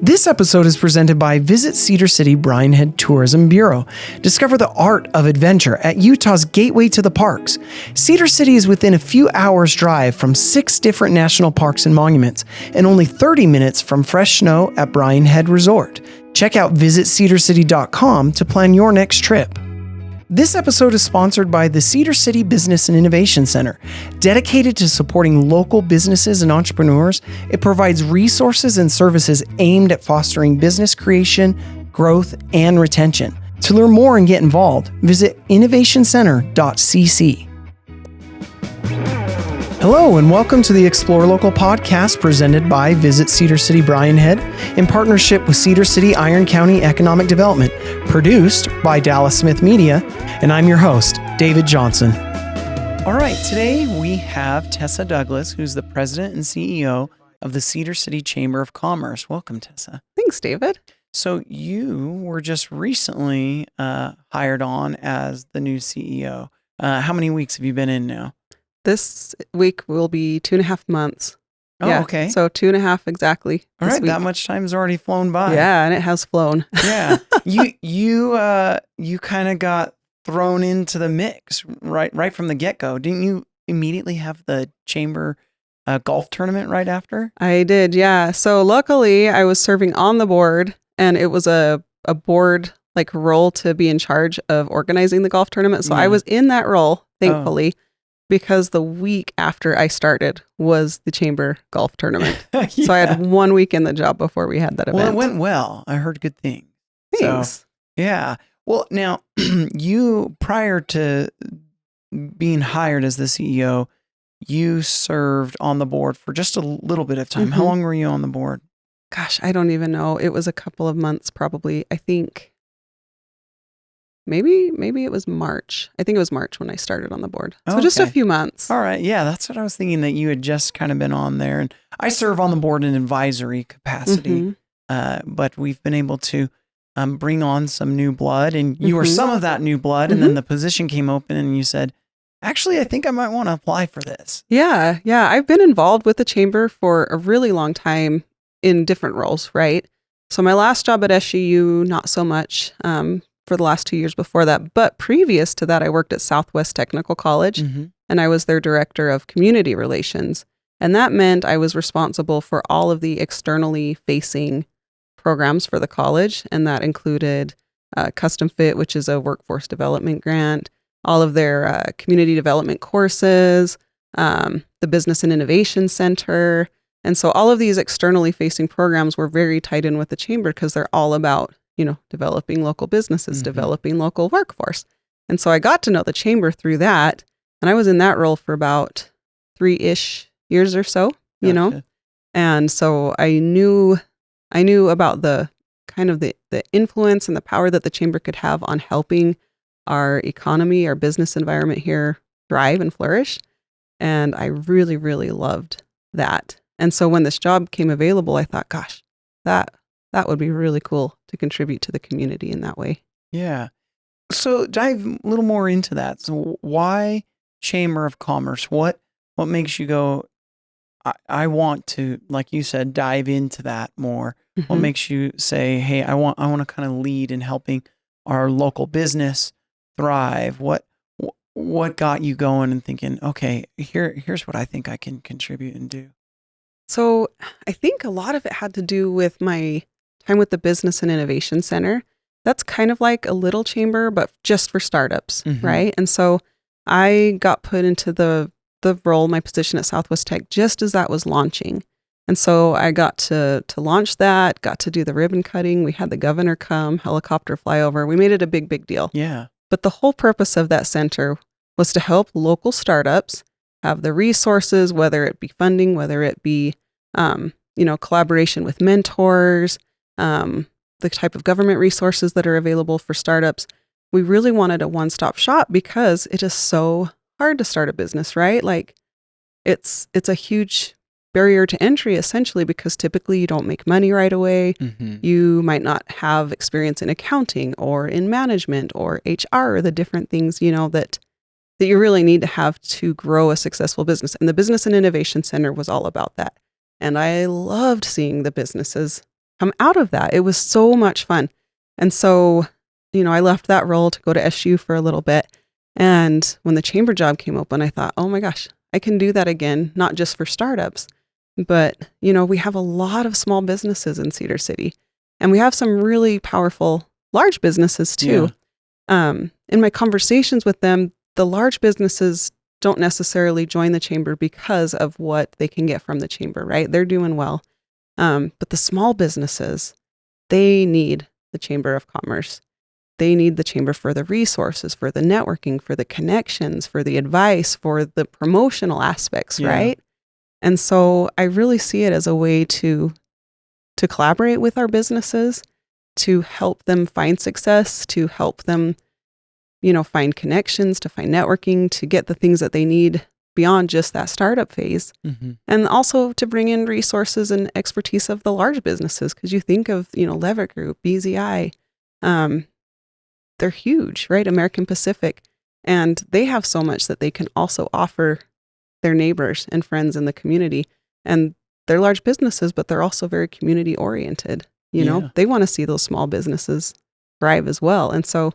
This episode is presented by Visit Cedar City Bryan Head Tourism Bureau. Discover the art of adventure at Utah's gateway to the parks. Cedar City is within a few hours' drive from 6 different national parks and monuments, and only 30 minutes from fresh snow at Bryan Head Resort. Check out visitcedarcity.com to plan your next trip. This episode is sponsored by the Cedar City Business and Innovation Center. Dedicated to supporting local businesses and entrepreneurs, it provides resources and services aimed at fostering business creation, growth, and retention. To learn more and get involved, visit innovationcenter.cc. Hello and welcome to the Explore Local podcast presented by Visit Cedar City Bryan Head in partnership with Cedar City Iron County Economic Development, produced by Dallas Smith Media, and I'm your host, David Johnson. All right, today we have Tessa Douglas, who's the president and CEO of the Cedar City Chamber of Commerce. Welcome, Tessa. Thanks, David. So you were just recently hired on as the new CEO. How many weeks have you been in now? This week will be 2.5 months. Oh, yeah, okay. So 2.5 exactly. All right, week. that much time's already flown by. Yeah, and it has flown. Yeah, you kind of got thrown into the mix right from the get-go. Didn't you immediately have the chamber golf tournament right after? I did, yeah. So luckily, I was serving on the board, and it was a board like role to be in charge of organizing the golf tournament. So I was in that role, thankfully. Because the week after I started was the chamber golf tournament. Yeah. So I had 1 week in the job before we had that event. Well, it went well. I heard good things. Thanks. So, yeah. Well, now, you, prior to being hired as the CEO, you served on the board for just a little bit of time. How long were you on the board? Gosh, I don't even know. It was a couple of months probably. I think maybe it was March. I think it was March when I started on the board. So just a few months. All right. Yeah, that's what I was thinking, that you had just kind of been on there. And I serve on the board in advisory capacity, but we've been able to bring on some new blood. And you were some of that new blood. And then the position came open and you said, actually, I think I might want to apply for this. Yeah. I've been involved with the chamber for a really long time in different roles, right? So my last job at SUU, not so much. For the last 2 years before that. But previous to that, I worked at Southwest Technical College, and I was their director of community relations. And that meant I was responsible for all of the externally facing programs for the college. And that included Custom Fit, which is a workforce development grant, all of their community development courses, the Business and Innovation Center. And so all of these externally facing programs were very tied in with the chamber because they're all about developing local businesses, developing local workforce. And so I got to know the chamber through that. And I was in that role for about 3-ish years or so, you know? And so I knew about the kind of the influence and the power that the chamber could have on helping our economy, our business environment here thrive and flourish. And I really, really loved that. And so when this job came available, I thought, gosh, that would be really cool to contribute to the community in that way. Yeah. So dive a little more into that. So why Chamber of Commerce? What makes you go, I want to, like you said, dive into that more? What makes you say, hey, I want to kind of lead in helping our local business thrive? What got you going and thinking, okay, here's what I think I can contribute and do? So I think a lot of it had to do with my time with the Business and Innovation Center. That's kind of like a little chamber, but just for startups, right? And so I got put into the role, my position at Southwest Tech, just as that was launching. And so I got to launch that, got to do the ribbon cutting. We had the governor come, helicopter flyover. We made it a big, big deal. Yeah. But the whole purpose of that center was to help local startups have the resources, whether it be funding, whether it be, collaboration with mentors, the type of government resources that are available for startups. We really wanted a one-stop shop because it is so hard to start a business, right? Like it's a huge barrier to entry essentially because typically you don't make money right away. You might not have experience in accounting or in management or HR or the different things, that you really need to have to grow a successful business. And the Business and Innovation Center was all about that. And I loved seeing the businesses come out of that. It was so much fun. And so, I left that role to go to SU for a little bit. And when the chamber job came open, I thought, oh my gosh, I can do that again, not just for startups, but, we have a lot of small businesses in Cedar City, and we have some really powerful large businesses too. In my conversations with them, the large businesses don't necessarily join the chamber because of what they can get from the chamber, right? They're doing well. But the small businesses, they need the Chamber of Commerce. They need the chamber for the resources, for the networking, for the connections, for the advice, for the promotional aspects, right? And so I really see it as a way to collaborate with our businesses, to help them find success, to help them, find connections, to find networking, to get the things that they need beyond just that startup phase. And also to bring in resources and expertise of the large businesses. Because you think of, Levitt Group, BZI, they're huge, right? American Pacific. And they have so much that they can also offer their neighbors and friends in the community. And they're large businesses, but they're also very community oriented. They want to see those small businesses thrive as well. And so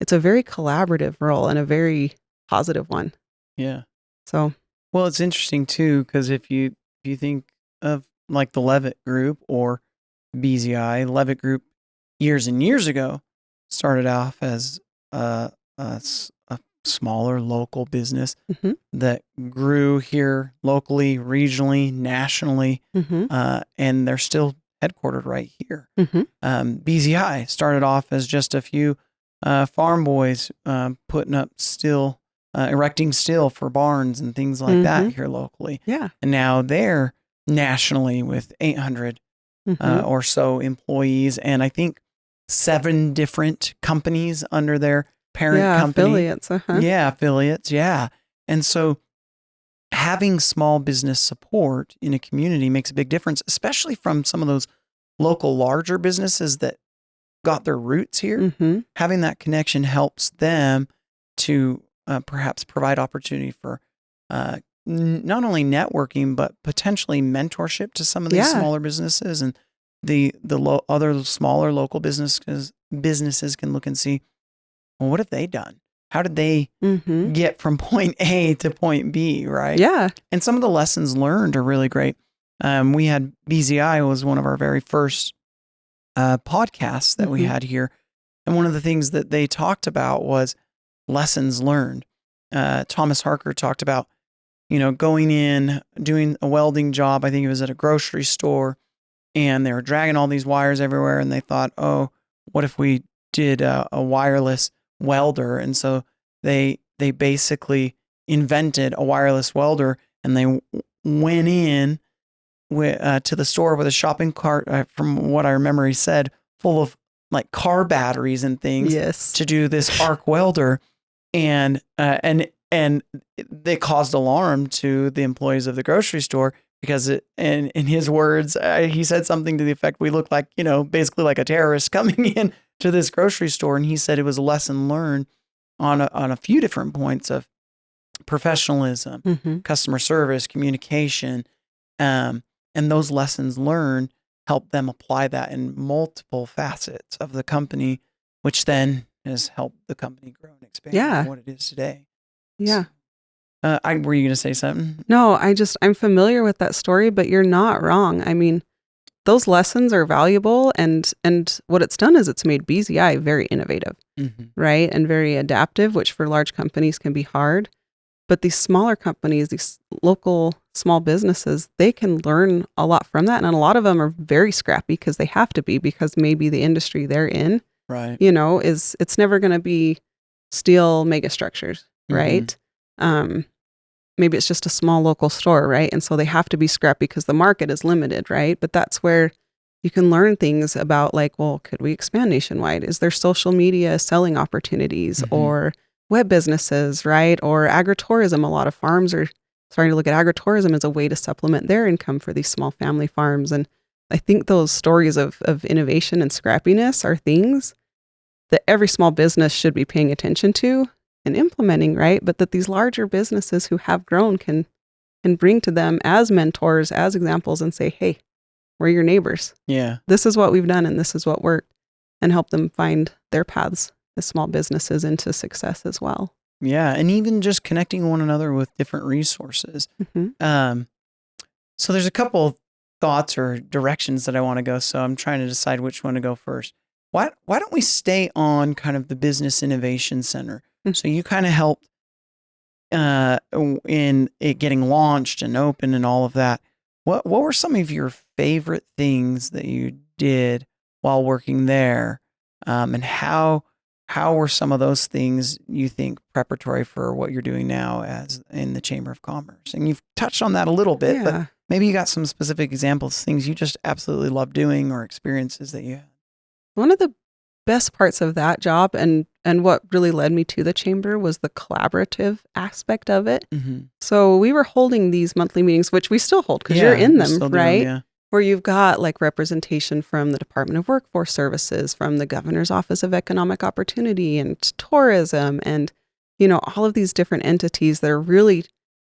it's a very collaborative role and a very positive one. Yeah. So, well, it's interesting too, because if you think of like the Levitt Group or BZI, Levitt Group years and years ago started off as a smaller local business that grew here locally, regionally, nationally, and they're still headquartered right here. BZI started off as just a few farm boys putting up steel, erecting steel for barns and things like that here locally. Yeah. And now they're nationally with 800 or so employees, and I think 7 different companies under their parent company. Affiliates. Yeah, affiliates. Yeah. And so having small business support in a community makes a big difference, especially from some of those local larger businesses that got their roots here. Having that connection helps them to perhaps provide opportunity for not only networking, but potentially mentorship to some of these smaller businesses. And the other smaller local businesses can look and see, well, what have they done? How did they get from point A to point B, right? Yeah. And some of the lessons learned are really great. We had BZI was one of our very first podcasts that we had here. And one of the things that they talked about was lessons learned. Thomas Harker talked about, going in, doing a welding job. I think it was at a grocery store, and they were dragging all these wires everywhere. And they thought, oh, what if we did a wireless welder? And so they basically invented a wireless welder, and they went in to the store with a shopping cart, from what I remember he said, full of like car batteries and things to do this arc welder. And they caused alarm to the employees of the grocery store because in his words, he said something to the effect, we look like, basically like a terrorist coming in to this grocery store. And he said it was a lesson learned on a few different points of professionalism, customer service, communication, and those lessons learned help them apply that in multiple facets of the company, which then has helped the company grow and expand to what it is today. Yeah. Were you going to say something? No, I'm familiar with that story, but you're not wrong. I mean, those lessons are valuable, and what it's done is it's made BZI very innovative, right? And very adaptive, which for large companies can be hard. But these smaller companies, these local small businesses, they can learn a lot from that. And a lot of them are very scrappy because they have to be, because maybe the industry they're in, right, it's never going to be steel mega structures, right? Maybe it's just a small local store, right? And so they have to be scrappy because the market is limited, right? But that's where you can learn things about, like, well, could we expand nationwide? Is there social media selling opportunities or web businesses, right? Or agritourism? A lot of farms are starting to look at agritourism as a way to supplement their income for these small family farms. And I think those stories of innovation and scrappiness are things that every small business should be paying attention to and implementing, right? But that these larger businesses who have grown can bring to them as mentors, as examples, and say, hey, We're your neighbors. Yeah. This is what we've done and this is what worked, and help them find their paths as small businesses into success as well. Yeah. And even just connecting one another with different resources. Mm-hmm. So there's a couple thoughts or directions that I want to go. So I'm trying to decide which one to go first. Why don't we stay on kind of the Business Innovation Center? Mm-hmm. So you kind of helped in it getting launched and open and all of that. What were some of your favorite things that you did while working there? And how were some of those things you think preparatory for what you're doing now as in the Chamber of Commerce? And you've touched on that a little bit, but maybe you got some specific examples, things you just absolutely love doing or experiences that you had. One of the best parts of that job and what really led me to the chamber was the collaborative aspect of it. Mm-hmm. So we were holding these monthly meetings, which we still hold because you're in them, right? Yeah. Where you've got like representation from the Department of Workforce Services, from the Governor's Office of Economic Opportunity and Tourism, and, all of these different entities that are really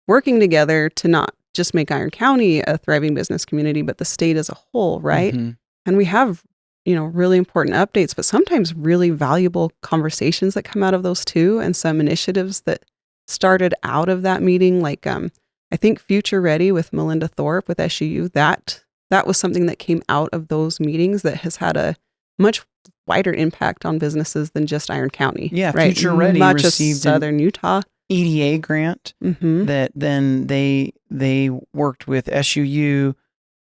working together to not just make Iron County a thriving business community, but the state as a whole, right? Mm-hmm. And we have, really important updates, but sometimes really valuable conversations that come out of those too, and some initiatives that started out of that meeting, like I think Future Ready with Melinda Thorpe with SUU, that was something that came out of those meetings that has had a much wider impact on businesses than just Iron County. Yeah, right? Future Ready not received just Southern Utah. EDA grant that then they worked with SUU,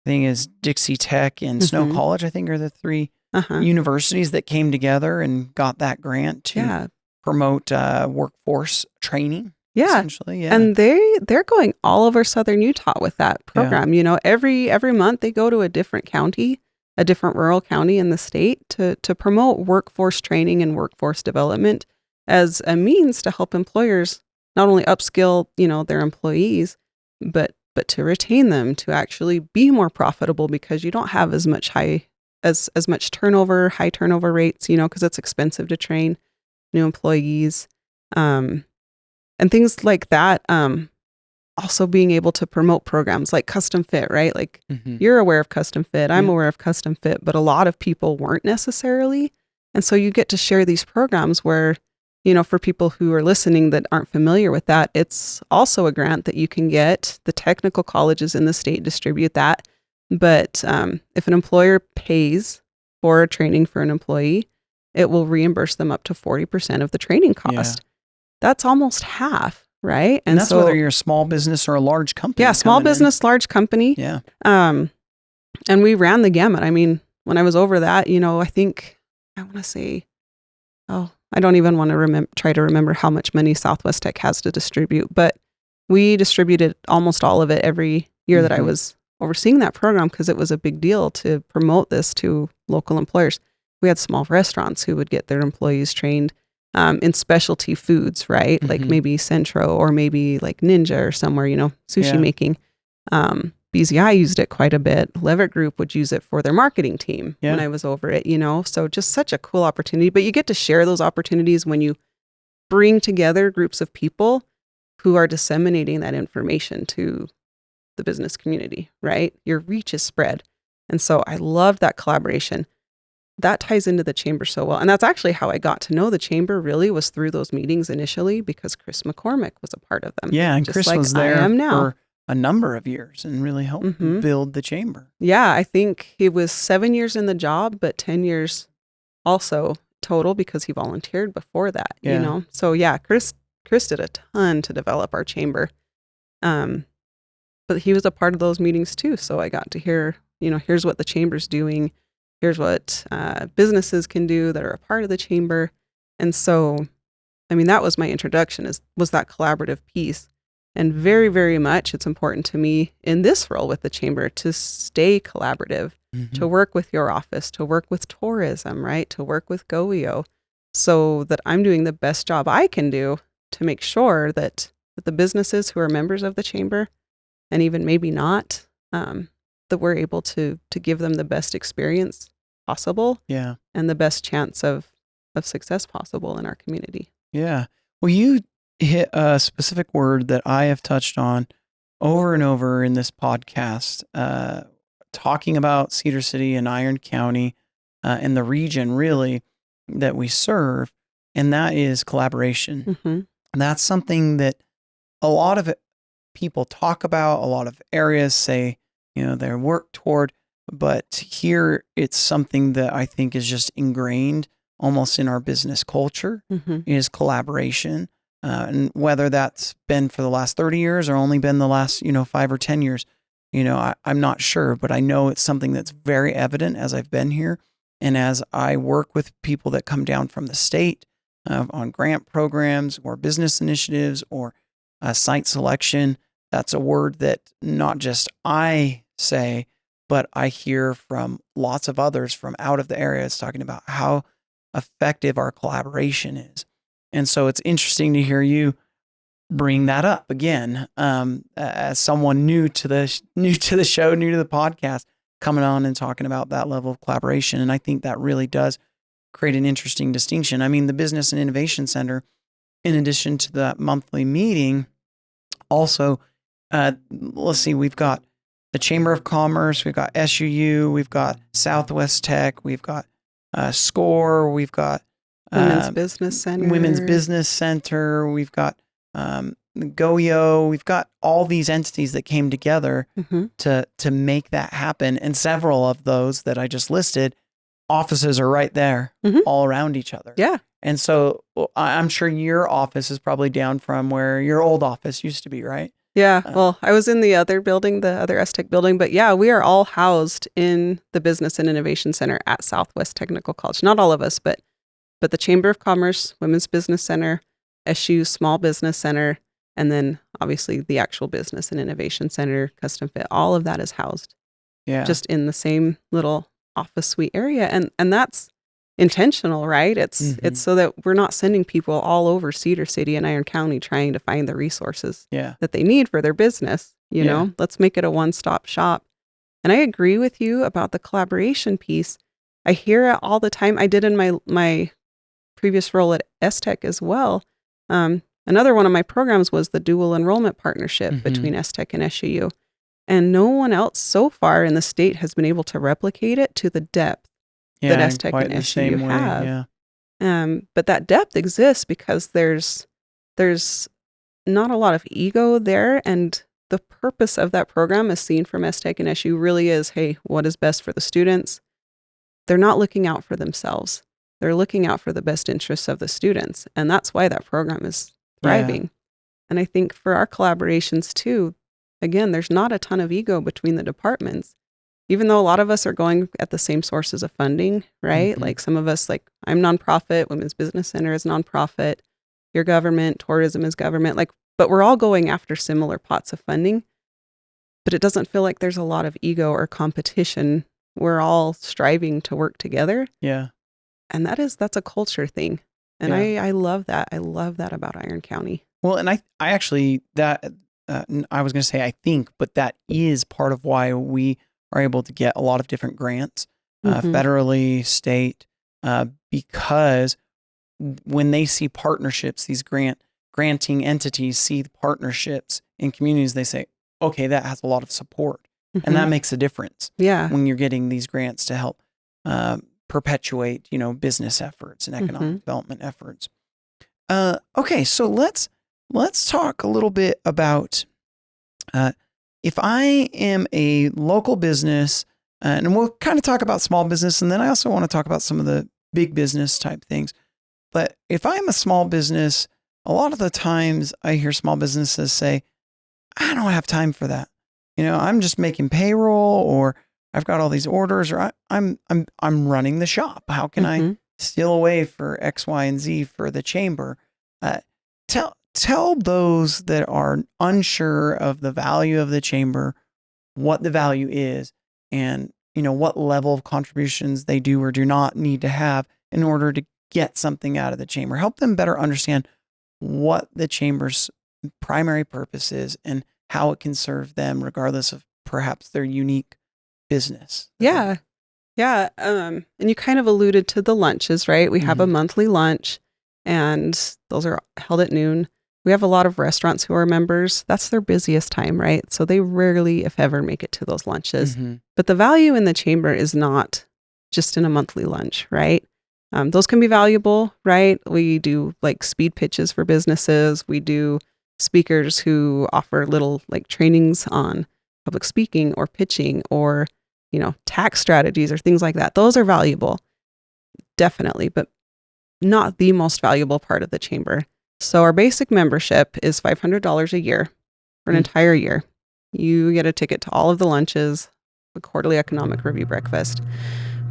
thing is Dixie Tech and Snow College, I think, are the three universities that came together and got that grant to promote workforce training. Yeah. Essentially, yeah. And they're going all over Southern Utah with that program. Every month they go to a different county, a different rural county in the state to promote workforce training and workforce development as a means to help employers not only upskill, their employees, but to retain them, to actually be more profitable, because you don't have as much high turnover rates, because it's expensive to train new employees. And things like that. Also being able to promote programs like Custom Fit, right? Like you're aware of Custom Fit, I'm aware of Custom Fit, but a lot of people weren't necessarily. And so you get to share these programs where, for people who are listening that aren't familiar with that, it's also a grant that you can get. The technical colleges in the state distribute that. But if an employer pays for training for an employee, it will reimburse them up to 40% of the training cost. Yeah. That's almost half, right? And that's whether you're a small business or a large company. Yeah, small business, large company. Yeah. And we ran the gamut. I mean, when I was over that, I think, I want to say, I don't even want to try to remember how much money Southwest Tech has to distribute, but we distributed almost all of it every year that I was overseeing that program, because it was a big deal to promote this to local employers. We had small restaurants who would get their employees trained in specialty foods, right? Like maybe Centro or maybe like Ninja or somewhere, sushi making. BZI used it quite a bit. Levitt Group would use it for their marketing team when I was over it, So just such a cool opportunity. But you get to share those opportunities when you bring together groups of people who are disseminating that information to the business community, right? Your reach is spread. And so I love that collaboration. That ties into the chamber so well. And that's actually how I got to know the chamber, really, was through those meetings initially, because Chris McCormick was a part of them. Yeah, and Chris was there for a number of years and really helped build the chamber. Yeah, I think he was 7 years in the job, but 10 years also total, because he volunteered before that, So yeah, Chris did a ton to develop our chamber. But he was a part of those meetings too. So I got to hear, here's what the chamber's doing. Here's what businesses can do that are a part of the chamber. And so, that was my introduction, was that collaborative piece. And very, very much it's important to me in this role with the chamber to stay collaborative, to work with your office, to work with tourism, right? To work with GoEO, so that I'm doing the best job I can do to make sure that the businesses who are members of the chamber, and even maybe not, that we're able to give them the best experience possible, and the best chance of success possible in our community. Yeah. Well, you hit a specific word that I have touched on over and over in this podcast talking about Cedar City and Iron County and the region really that we serve, and that is collaboration. Mm-hmm. And that's something that a lot of people talk about, a lot of areas say, they work toward, but here it's something that I think is just ingrained almost in our business culture is collaboration. And whether that's been for the last 30 years or only been the last, 5 or 10 years, I'm not sure, but I know it's something that's very evident as I've been here. And as I work with people that come down from the state on grant programs or business initiatives or site selection, that's a word that not just I say, but I hear from lots of others from out of the areas talking about how effective our collaboration is. And so it's interesting to hear you bring that up again, as someone new to the show, new to the podcast, coming on and talking about that level of collaboration. And I think that really does create an interesting distinction. I mean, the Business and Innovation Center, in addition to that monthly meeting, also, let's see, we've got the Chamber of Commerce, we've got SUU, we've got Southwest Tech, we've got SCORE, we've got Women's Business Center, we've got GoYo, we've got all these entities that came together to make that happen. And several of those that I just listed, offices are right there all around each other. Yeah. And so I'm sure your office is probably down from where your old office used to be, right? Yeah. Well, I was in the other building, the other STech building, but yeah, we are all housed in the Business and Innovation Center at Southwest Technical College. Not all of us, but the Chamber of Commerce, Women's Business Center, SU Small Business Center, and then obviously the actual Business and Innovation Center, Custom Fit, all of that is housed just in the same little office suite area. And that's intentional, right? It's so that we're not sending people all over Cedar City and Iron County trying to find the resources that they need for their business. You know, let's make it a one-stop shop. And I agree with you about the collaboration piece. I hear it all the time. I did in my previous role at STech as well. Another one of my programs was the dual enrollment partnership between STech and SUU. And no one else so far in the state has been able to replicate it to the depth that STech and SUU have. But that depth exists because there's not a lot of ego there, and the purpose of that program, as seen from STech and SU, really is, hey, what is best for the students? They're not looking out for themselves. They're looking out for the best interests of the students, and that's why that program is thriving. And I think for our collaborations too, again, there's not a ton of ego between the departments. Even though a lot of us are going at the same sources of funding, right? Like some of us, like I'm nonprofit, Women's Business Center is nonprofit, your government, tourism is government, but we're all going after similar pots of funding. But it doesn't feel like there's a lot of ego or competition. We're all striving to work together. Yeah. And that's a culture thing. And I love that. I love that about Iron County. Well, and I actually, I was going to say I think, but that is part of why we are able to get a lot of different grants, federally, state, because when they see partnerships, these granting entities see the partnerships in communities, they say, okay, that has a lot of support. And that makes a difference. Yeah. When you're getting these grants to help perpetuate, business efforts and economic development efforts. Okay, so let's talk a little bit about if I am a local business, and we'll kind of talk about small business, and then I also want to talk about some of the big business type things. But if I'm a small business, a lot of the times I hear small businesses say, I don't have time for that. I'm just making payroll, or I've got all these orders, or I'm running the shop. How can I steal away for X, Y, and Z for the chamber? Tell those that are unsure of the value of the chamber, what the value is, and what level of contributions they do or do not need to have in order to get something out of the chamber. Help them better understand what the chamber's primary purpose is and how it can serve them regardless of perhaps their unique business. Yeah. Yeah. And you kind of alluded to the lunches, right? We have a monthly lunch, and those are held at noon. We have a lot of restaurants who are members. That's their busiest time, right? So they rarely, if ever, make it to those lunches. Mm-hmm. But the value in the chamber is not just in a monthly lunch, right? Those can be valuable, right? We do like speed pitches for businesses. We do speakers who offer little like trainings on public speaking or pitching or, tax strategies or things like that. Those are valuable, definitely, but not the most valuable part of the chamber. So our basic membership is $500 a year for an entire year. You get a ticket to all of the lunches, the quarterly economic review breakfast.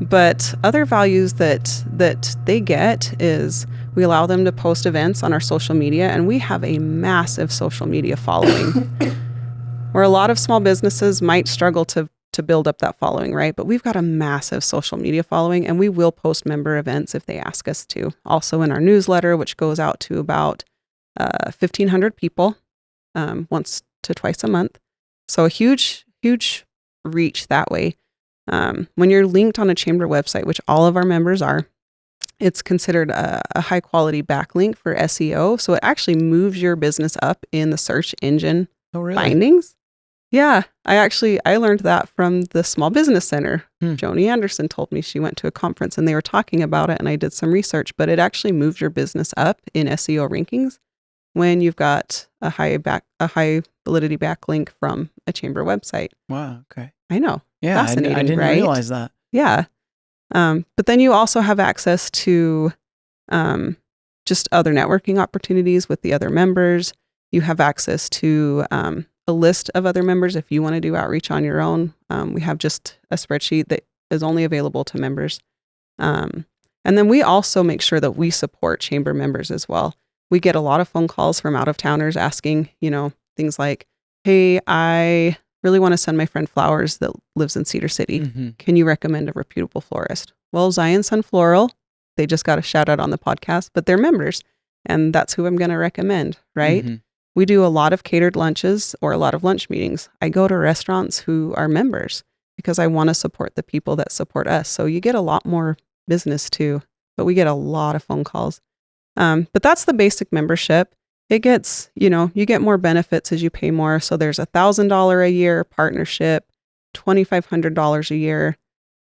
But other values that they get is we allow them to post events on our social media, and we have a massive social media following where a lot of small businesses might struggle to build up that following, right? But we've got a massive social media following, and we will post member events if they ask us to. Also in our newsletter, which goes out to about 1,500 people once to twice a month. So a huge, huge reach that way. When you're linked on a chamber website, which all of our members are, it's considered a high quality backlink for SEO. So it actually moves your business up in the search engine findings. Yeah, I learned that from the Small Business Center. Joni Anderson told me she went to a conference and they were talking about it, and I did some research, but it actually moves your business up in SEO rankings when you've got a high validity backlink from a chamber website. Wow, okay. I know. Yeah, fascinating, I didn't right? realize that. Yeah. But then you also have access to just other networking opportunities with the other members. You have access to a list of other members if you want to do outreach on your own. We have just a spreadsheet that is only available to members. And then we also make sure that we support chamber members as well. We get a lot of phone calls from out-of-towners asking, things like, hey, I really want to send my friend flowers that lives in Cedar City. Mm-hmm. Can you recommend a reputable florist? Well, Zion Sun Floral, they just got a shout out on the podcast, but they're members, and that's who I'm going to recommend, right? Mm-hmm. We do a lot of catered lunches or a lot of lunch meetings. I go to restaurants who are members because I want to support the people that support us. So you get a lot more business too, but we get a lot of phone calls. But that's the basic membership. It gets, you get more benefits as you pay more. So there's $1,000 a year partnership, $2,500 a year,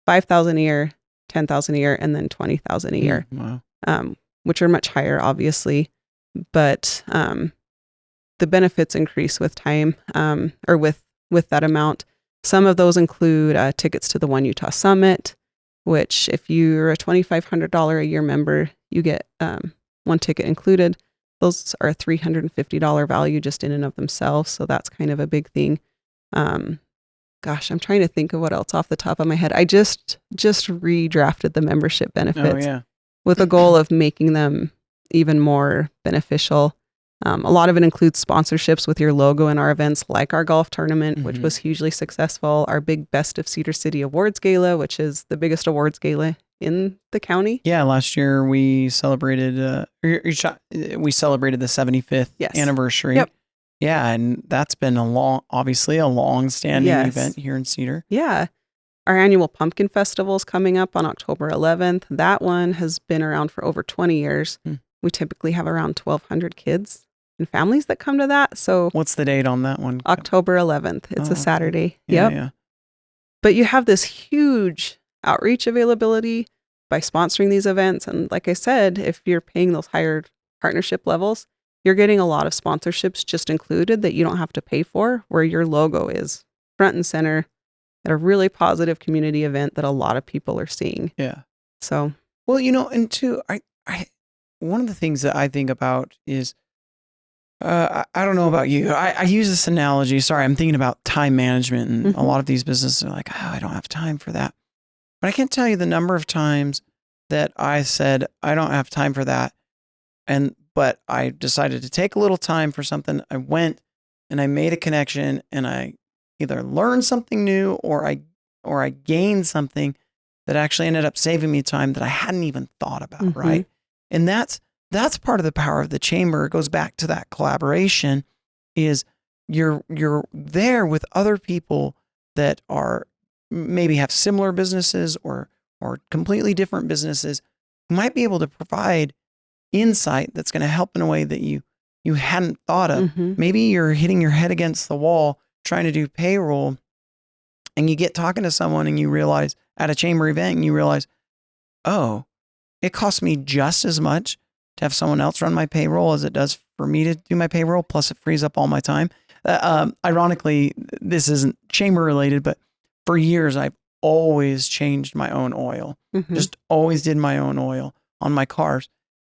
$5,000 a year, $10,000 a year, and then $20,000 a year. Wow. Which are much higher, obviously, but the benefits increase with time, or with that amount. Some of those include tickets to the One Utah Summit, which if you're a $2,500 a year member, you get one ticket included. Those are a $350 value just in and of themselves. So that's kind of a big thing. Gosh, I'm trying to think of what else off the top of my head. I just redrafted the membership benefits with a goal of making them even more beneficial. A lot of it includes sponsorships with your logo in our events, like our golf tournament, which was hugely successful. Our big Best of Cedar City Awards Gala, which is the biggest awards gala in the county. Yeah, last year we celebrated the 75th anniversary. Yep. Yeah, and that's been obviously a long-standing event here in Cedar. Yeah. Our annual Pumpkin Festival is coming up on October 11th. That one has been around for over 20 years. We typically have around 1,200 kids and families that come to that. So what's the date on that one? October 11th. It's a Saturday. Yeah, Yep. yeah. But you have this huge outreach availability by sponsoring these events. And like I said, if you're paying those higher partnership levels, you're getting a lot of sponsorships just included that you don't have to pay for, where your logo is front and center at a really positive community event that a lot of people are seeing. Yeah. So, well, and two, I one of the things that I think about is, I don't know about you. I use this analogy. Sorry, I'm thinking about time management, and a lot of these businesses are like, oh, I don't have time for that. But I can't tell you the number of times that I said, I don't have time for that. But I decided to take a little time for something. I went and I made a connection, and I either learned something new or I gained something that actually ended up saving me time that I hadn't even thought about. Right. And that's part of the power of the chamber. It goes back to that collaboration, is you're there with other people that are maybe have similar businesses or completely different businesses who might be able to provide insight that's going to help in a way that you you hadn't thought of. Maybe you're hitting your head against the wall trying to do payroll, and you get talking to someone and you realize at a chamber event and you realize, oh, it costs me just as much to have someone else run my payroll as it does for me to do my payroll. Plus it frees up all my time. Ironically, this isn't chamber related, but for years, I've always changed my own oil, just always did my own oil on my cars.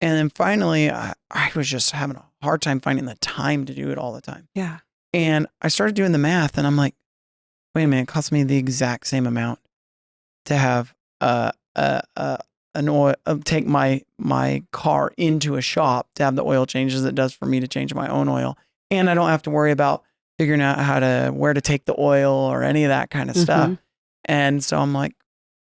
And then finally, I was just having a hard time finding the time to do it all the time. Yeah. And I started doing the math and I'm like, wait a minute, it costs me the exact same amount to have an oil, take my car into a shop to have the oil changed as it does for me to change my own oil. And I don't have to worry about figuring out where to take the oil or any of that kind of stuff. And so I'm like,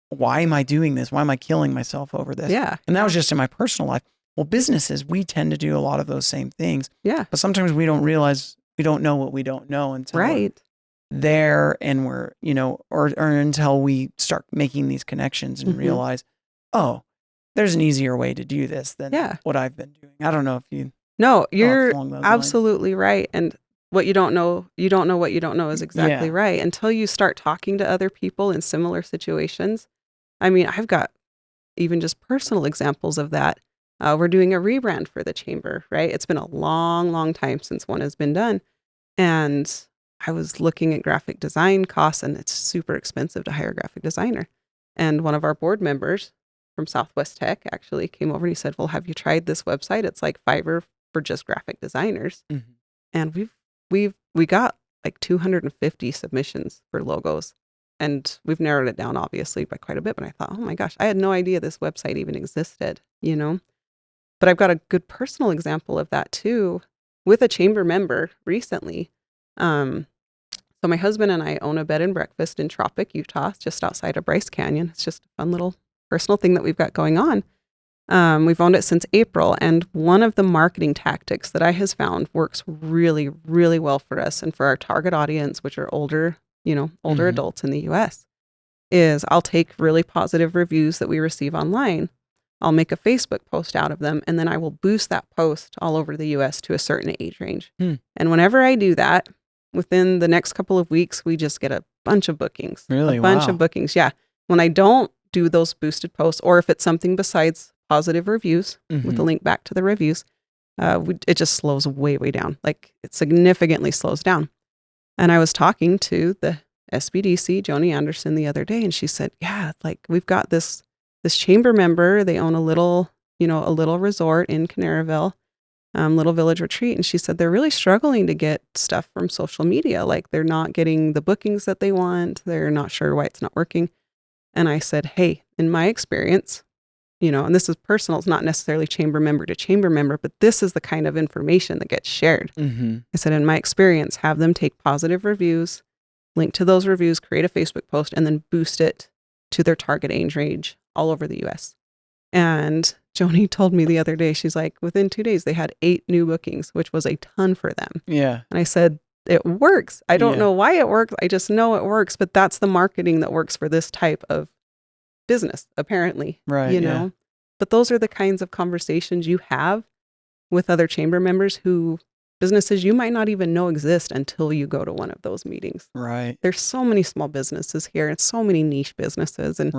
why am I doing this? Why am I killing myself over this? Yeah. And that was just in my personal life. Well, businesses, we tend to do a lot of those same things. Yeah. But sometimes we don't realize we don't know what we don't know until we're there and we're, or until we start making these connections and realize, oh, there's an easier way to do this than what I've been doing. I don't know if you... No, you're absolutely right. And what you don't know what you don't know is exactly right. Until you start talking to other people in similar situations. I mean, I've got even just personal examples of that. We're doing a rebrand for the chamber, right? It's been a long, long time since one has been done. And I was looking at graphic design costs, and it's super expensive to hire a graphic designer. And one of our board members from Southwest Tech actually came over and he said, well, have you tried this website? It's like Fiverr for just graphic designers. And we got like 250 submissions for logos, and we've narrowed it down obviously by quite a bit. But I thought, oh my gosh, I had no idea this website even existed, But I've got a good personal example of that too with a chamber member recently. So my husband and I own a bed and breakfast in Tropic, Utah, just outside of Bryce Canyon. It's just a fun little personal thing that we've got going on. We've owned it since April, and one of the marketing tactics that I has found works really, really well for us and for our target audience, which are older adults in the US, is I'll take really positive reviews that we receive online. I'll make a Facebook post out of them, and then I will boost that post all over the US to a certain age range. And whenever I do that, within the next couple of weeks, we just get a bunch of bookings. Really? A bunch of bookings, yeah. When I don't do those boosted posts, or if it's something besides positive reviews with a link back to the reviews, it just slows way, way down. Like it significantly slows down. And I was talking to the SBDC, Joni Anderson, the other day, and she said, yeah, like we've got this chamber member. They own a little resort in Canaryville, Little Village Retreat. And she said they're really struggling to get stuff from social media. Like they're not getting the bookings that they want. They're not sure why it's not working. And I said, hey, in my experience, and this is personal, it's not necessarily chamber member to chamber member, but this is the kind of information that gets shared. I said, in my experience, have them take positive reviews, link to those reviews, create a Facebook post, and then boost it to their target age range all over the US. And Joni told me the other day, she's like, within 2 days, they had 8 new bookings, which was a ton for them. Yeah. And I said, it works. I don't know why it works. I just know it works, but that's the marketing that works for this type of business, apparently. Right. But those are the kinds of conversations you have with other chamber members businesses you might not even know exist until you go to one of those meetings. Right. There's so many small businesses here and so many niche businesses, and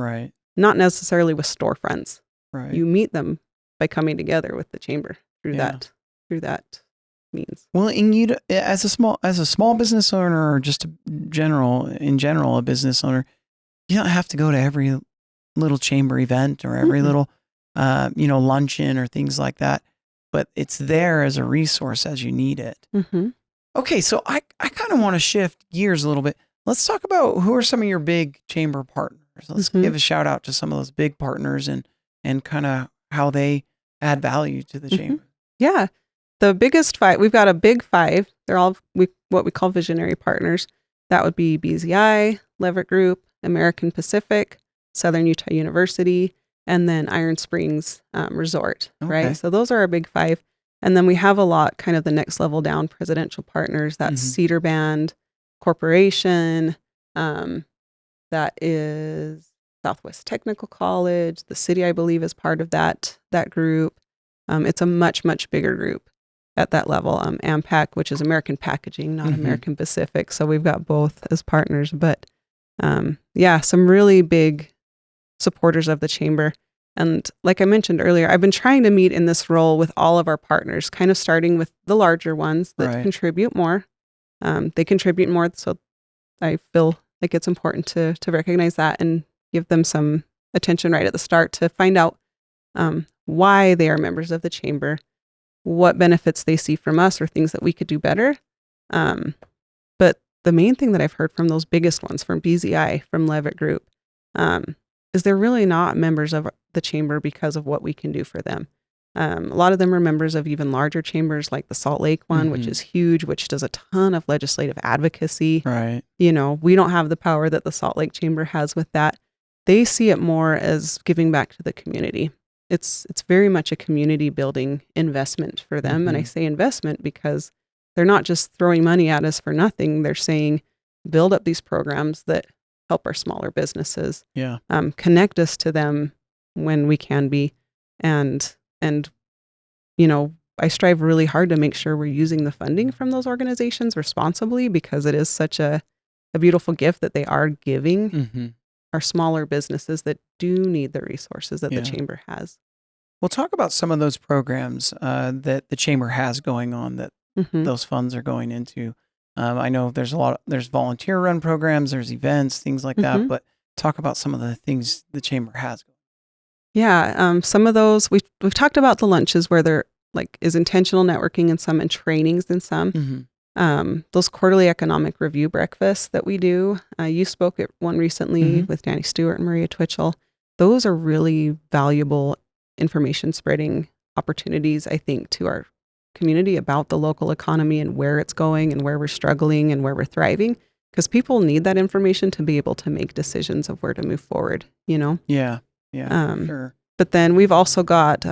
not necessarily with storefronts. Right. You meet them by coming together with the chamber through that means. Well, and you, as a small business owner, or just in general, a business owner, you don't have to go to every little chamber event or every little, luncheon or things like that. But it's there as a resource as you need it. Okay, so I kind of want to shift gears a little bit. Let's talk about who are some of your big chamber partners. Let's give a shout out to some of those big partners and kind of how they add value to the chamber. Yeah. The biggest 5, we've got a big 5. They're all what we call visionary partners. That would be BZI, Leverett Group, American Pacific, Southern Utah University, and then Iron Springs Resort, right? So those are our big 5. And then we have a lot kind of the next level down presidential partners. That's Cedar Band Corporation. That is Southwest Technical College. The city, I believe, is part of that group. It's a much, much bigger group. at that level. AMPAC, which is American Packaging, not American Pacific. So we've got both as partners. But some really big supporters of the chamber. And like I mentioned earlier, I've been trying to meet in this role with all of our partners, kind of starting with the larger ones that contribute more. They contribute more, so I feel like it's important to recognize that and give them some attention right at the start to find out why they are members of the chamber, what benefits they see from us or things that we could do better. But the main thing that I've heard from those biggest ones, from BZI, from Levitt Group, is they're really not members of the chamber because of what we can do for them. A lot of them are members of even larger chambers like the Salt Lake one, which is huge, which does a ton of legislative advocacy. Right. We don't have the power that the Salt Lake Chamber has with that. They see it more as giving back to the community. It's very much a community building investment for them. And I say investment because they're not just throwing money at us for nothing. They're saying, build up these programs that help our smaller businesses. Yeah. Connect us to them when we can be. And I strive really hard to make sure we're using the funding from those organizations responsibly, because it is such a beautiful gift that they are giving our smaller businesses that do need the resources that the chamber has. We'll talk about some of those programs that the chamber has going on that those funds are going into. I know there's volunteer run programs, there's events, things like that, but talk about some of the things the chamber has going on. Yeah, some of those we've talked about the lunches where there is intentional networking in some and trainings in some. Those quarterly economic review breakfasts that we do. You spoke at one recently with Danny Stewart and Maria Twitchell. Those are really valuable information spreading opportunities, I think, to our community about the local economy and where it's going and where we're struggling and where we're thriving, because people need that information to be able to make decisions of where to move forward, Yeah, sure. But then we've also got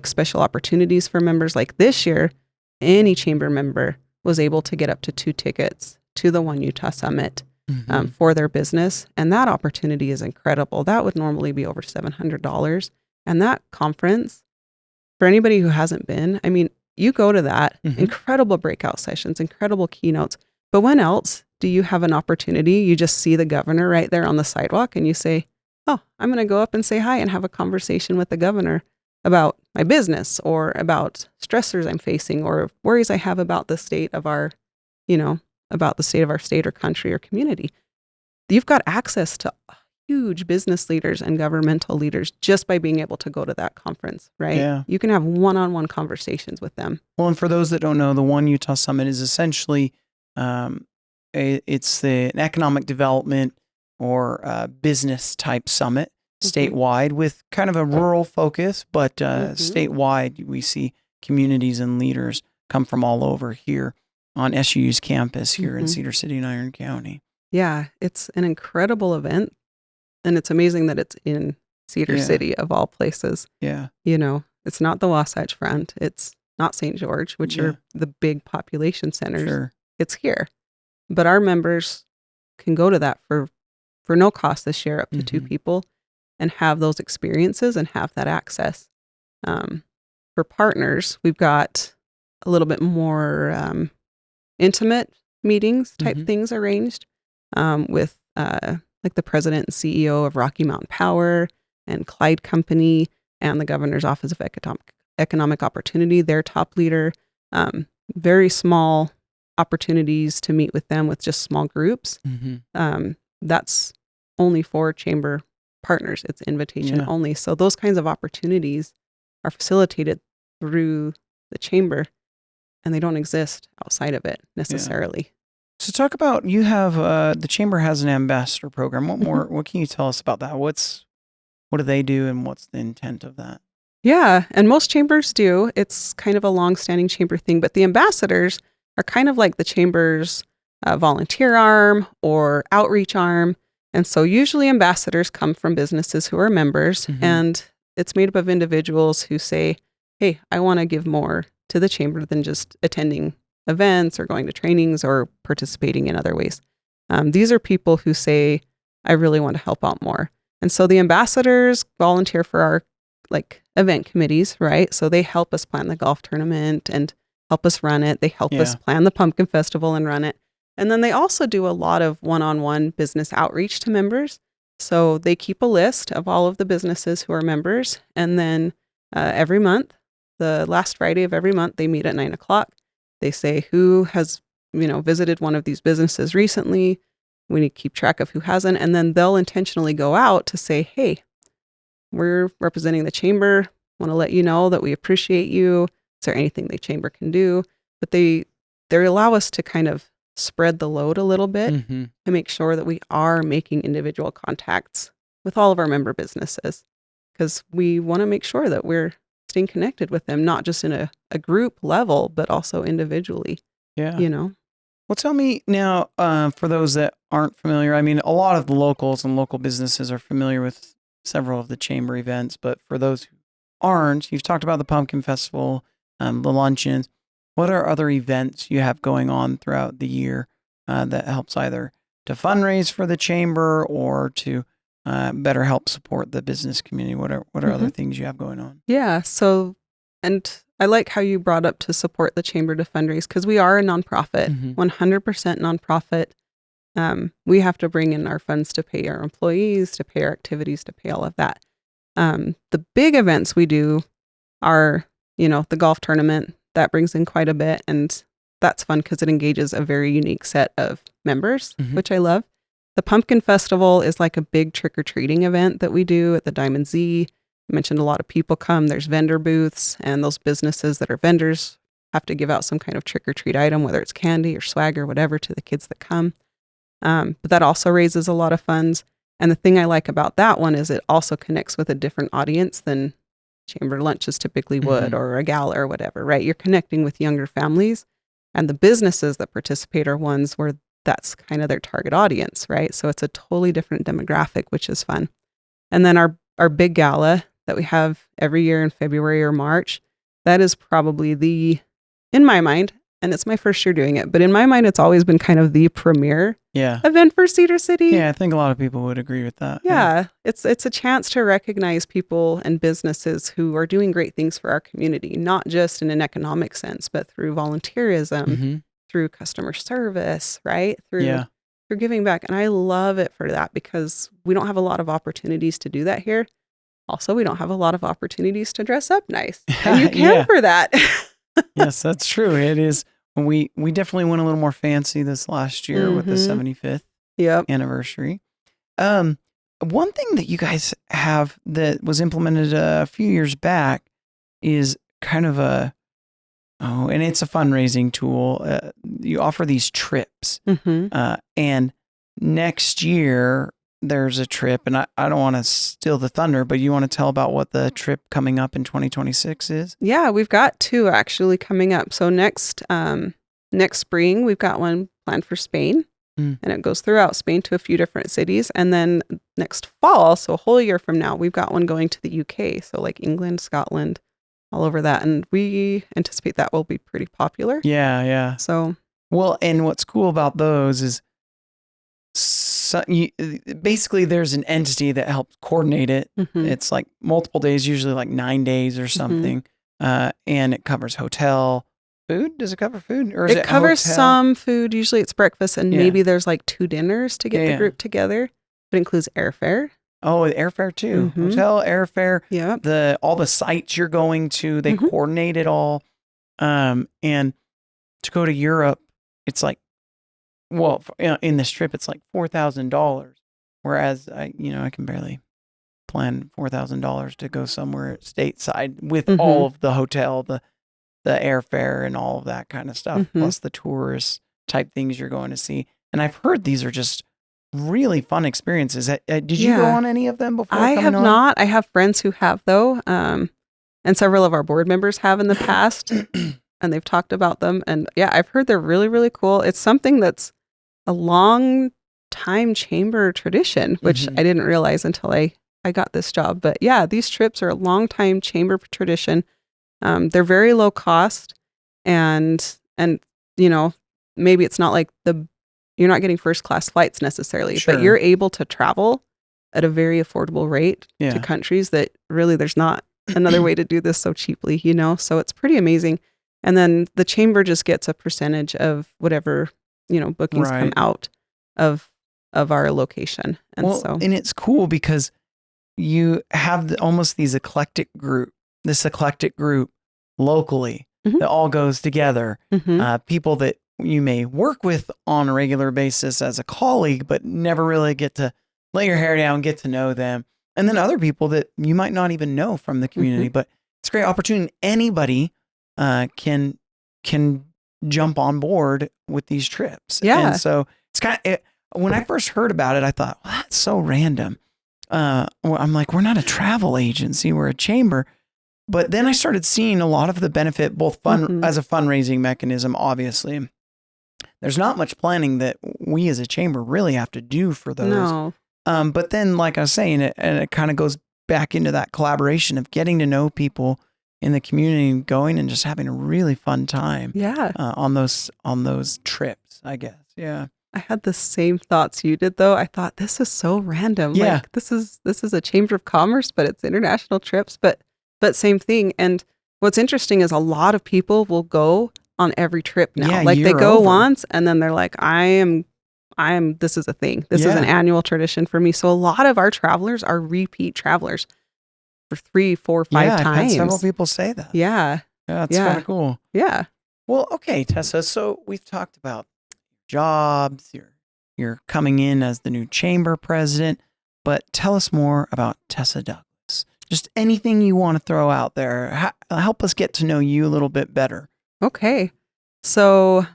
special opportunities for members. Like this year, any chamber member was able to get up to 2 tickets to the One Utah Summit for their business. And that opportunity is incredible. That would normally be over $700. And that conference, for anybody who hasn't been, I mean, you go to that, incredible breakout sessions, incredible keynotes. But when else do you have an opportunity? You just see the governor right there on the sidewalk and you say, oh, I'm going to go up and say hi and have a conversation with the governor about my business or about stressors I'm facing or worries I have about the state of our, about the state of our state or country or community. You've got access to huge business leaders and governmental leaders just by being able to go to that conference, right? Yeah. You can have one-on-one conversations with them. Well, and for those that don't know, the One Utah Summit is essentially, it's an economic development or business type summit statewide with kind of a rural focus, but statewide we see communities and leaders come from all over here on SU's campus here in Cedar City and Iron County. Yeah, it's an incredible event. And it's amazing that it's in Cedar City of all places. Yeah. It's not the Wasatch Front. It's not St. George, which are the big population centers. Sure. It's here. But our members can go to that for no cost this year, up to 2 people, and have those experiences and have that access. For partners, we've got a little bit more intimate meetings type things arranged with like the president and CEO of Rocky Mountain Power and Clyde Company and the Governor's Office of Economic Opportunity, their top leader. Very small opportunities to meet with them with just small groups. That's only for chamber partners. It's invitation only. So those kinds of opportunities are facilitated through the chamber, and they don't exist outside of it necessarily. So talk about, you have, the chamber has an ambassador program. What can you tell us about that? What do they do and what's the intent of that? Yeah, and most chambers do. It's kind of a long-standing chamber thing, but the ambassadors are kind of like the chamber's volunteer arm or outreach arm. And so usually ambassadors come from businesses who are members, and it's made up of individuals who say, hey, I want to give more to the chamber than just attending events or going to trainings or participating in other ways. These are people who say, I really want to help out more. And so the ambassadors volunteer for our event committees, right? So they help us plan the golf tournament and help us run it. They help us plan the pumpkin festival and run it. And then they also do a lot of one-on-one business outreach to members. So they keep a list of all of the businesses who are members. And then every month, the last Friday of every month, they meet at 9:00. They say who has, visited one of these businesses recently. We need to keep track of who hasn't. And then they'll intentionally go out to say, hey, we're representing the chamber. Want to let you know that we appreciate you. Is there anything the chamber can do? But they allow us to kind of spread the load a little bit to make sure that we are making individual contacts with all of our member businesses, because we want to make sure that we're staying connected with them, not just in a group level, but also individually. Yeah. Well, tell me now, for those that aren't familiar, I mean, a lot of the locals and local businesses are familiar with several of the chamber events, but for those who aren't, you've talked about the Pumpkin Festival, the luncheons. What are other events you have going on throughout the year that helps either to fundraise for the chamber or to better help support the business community? What are other things you have going on? Yeah. So, and I like how you brought up to support the chamber to fundraise, because we are a nonprofit, 100% nonprofit. We have to bring in our funds to pay our employees, to pay our activities, to pay all of that. The big events we do are, the golf tournament. That brings in quite a bit, and that's fun because it engages a very unique set of members, which I love. The Pumpkin Festival is like a big trick-or-treating event that we do at the Diamond Z. I mentioned a lot of people come. There's vendor booths, and those businesses that are vendors have to give out some kind of trick-or-treat item, whether it's candy or swag or whatever, to the kids that come. But that also raises a lot of funds. And the thing I like about that one is it also connects with a different audience than chamber lunches typically would, or a gala or whatever, right? You're connecting with younger families, and the businesses that participate are ones where that's kind of their target audience, right? So it's a totally different demographic, which is fun. And then our big gala that we have every year in February or March, that is probably in my mind, and it's my first year doing it, but in my mind, it's always been kind of the premier event for Cedar City. Yeah, I think a lot of people would agree with that. Yeah, it's a chance to recognize people and businesses who are doing great things for our community, not just in an economic sense, but through volunteerism, through customer service, right? Through giving back. And I love it for that, because we don't have a lot of opportunities to do that here. Also, we don't have a lot of opportunities to dress up nice. And you can for that. Yes, that's true. It is. We definitely went a little more fancy this last year with the 75th anniversary. One thing that you guys have that was implemented a few years back is kind of and it's a fundraising tool. You offer these trips. And next year there's a trip, and I don't want to steal the thunder, but you want to tell about what the trip coming up in 2026 is? Yeah, we've got two actually coming up. So next spring, we've got one planned for Spain, and it goes throughout Spain to a few different cities. And then next fall, so a whole year from now, we've got one going to the UK. So like England, Scotland, all over that. And we anticipate that will be pretty popular. Yeah. So, well, and what's cool about those is basically there's an entity that helps coordinate it. It's like multiple days, usually like 9 days or something. And it covers hotel, food. Does it cover food? Or is it covers hotel? some food. Usually it's breakfast, and maybe there's like 2 dinners to get the group together. It includes airfare. Oh, airfare too. Hotel, airfare. Yeah. All the sites you're going to, they coordinate it all. And to go to Europe, it's like, well, in this trip, it's like $4,000. Whereas I can barely plan $4,000 to go somewhere stateside with all of the hotel, the airfare, and all of that kind of stuff, plus the tourist type things you're going to see. And I've heard these are just really fun experiences. Did you go on any of them before? I have not. I have friends who have, though, and several of our board members have in the past, and they've talked about them. And yeah, I've heard they're really, really cool. It's something that's a long time chamber tradition, which I didn't realize until I got this job. But yeah, these trips are a long time chamber tradition. They're very low cost, and maybe it's not like you're not getting first class flights necessarily, but you're able to travel at a very affordable rate to countries that really there's not another way to do this so cheaply, so it's pretty amazing. And then the chamber just gets a percentage of whatever, bookings come Right. out of our location. And and it's cool because you have almost this eclectic group locally that all goes together. People that you may work with on a regular basis as a colleague, but never really get to lay your hair down, get to know them. And then other people that you might not even know from the community, but it's a great opportunity. Anybody can jump on board with these trips. Yeah. And so it's when I first heard about it, I thought, well, that's so random. I'm like, we're not a travel agency, we're a chamber. But then I started seeing a lot of the benefit, both as a fundraising mechanism, obviously. There's not much planning that we as a chamber really have to do for those. No. But then, like I was saying, it kind of goes back into that collaboration of getting to know people in the community and going and just having a really fun time. Yeah. On those trips, I guess. Yeah. I had the same thoughts you did, though. I thought, this is so random. Yeah. Like, this is a chamber of commerce, but it's international trips, but same thing. And what's interesting is a lot of people will go on every trip now. Yeah, like they year go over. once and then they're like, I am, this is a thing. This is an annual tradition for me. So a lot of our travelers are repeat travelers for 3, 4, 5 I've times. had several people say that. Yeah. Yeah, it's kind of cool. Yeah. Well, okay, Tessa. So we've talked about jobs. You're coming in as the new chamber president, but tell us more about Tessa Douglas. Just anything you want to throw out there. Help us get to know you a little bit better. Okay. So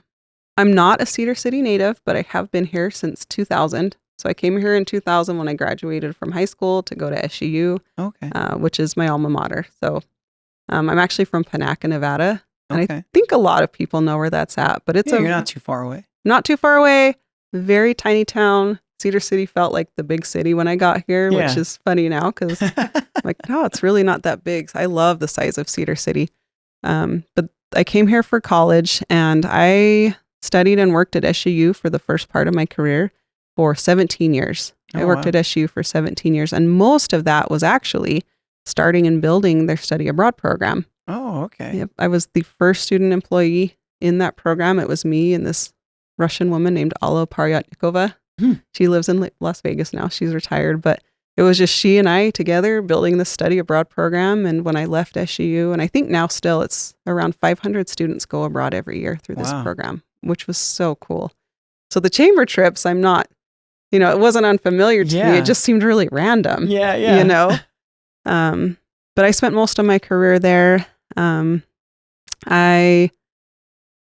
I'm not a Cedar City native, but I have been here since 2000. So I came here in 2000 when I graduated from high school to go to SUU, which is my alma mater. So I'm actually from Panaca, Nevada. And I think a lot of people know where that's at, but you're not too far away. Not too far away. Very tiny town. Cedar City felt like the big city when I got here, which is funny now because like, no, it's really not that big. I love the size of Cedar City. But I came here for college and I studied and worked at SUU for the first part of my career for 17 years. I worked at SUU for 17 years. And most of that was actually starting and building their study abroad program. Oh, okay. Yep. I was the first student employee in that program. It was me and this Russian woman named Alla Paryatnikova. She lives in Las Vegas now. She's retired, but it was just she and I together building the study abroad program. And when I left SUU, and I think now still it's around 500 students go abroad every year through this program, which was so cool. So the chamber trips, I'm not, it wasn't unfamiliar to me. It just seemed really random. Yeah. But I spent most of my career there.